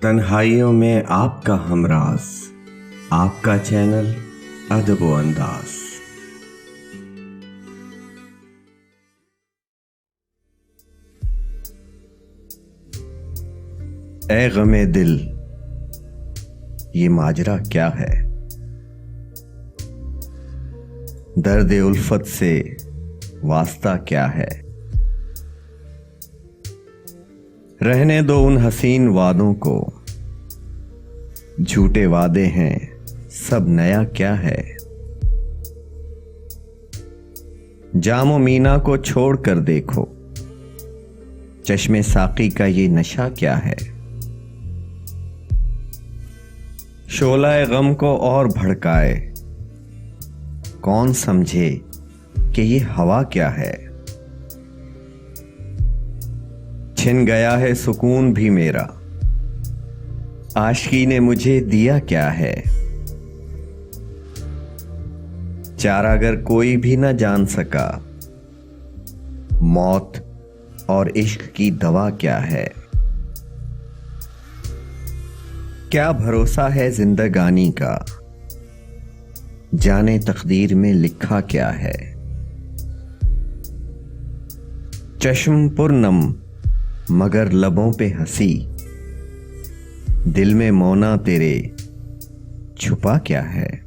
तन्हाइयों में आपका हमराज, आपका चैनल अदब व अंदाज। ए गमे दिल, ये माजरा क्या है? दर्द उल्फत से वास्ता क्या है? रहने दो उन हसीन वादों को, झूठे वादे हैं सब नया क्या है? जामो मीना को छोड़ कर देखो, चश्मे साकी का ये नशा क्या है? शोलाए गम को और भड़काए, कौन समझे कि ये हवा क्या है? छिन गया है सुकून भी मेरा, आशिकी ने मुझे दिया क्या है? चारागर कोई भी न जान सका, मौत और इश्क की दवा क्या है? क्या भरोसा है जिंदगानी का, जाने तकदीर में लिखा क्या है? चश्म पुरनम मगर लबों पे हंसी, दिल में मौना तेरे छुपा क्या है?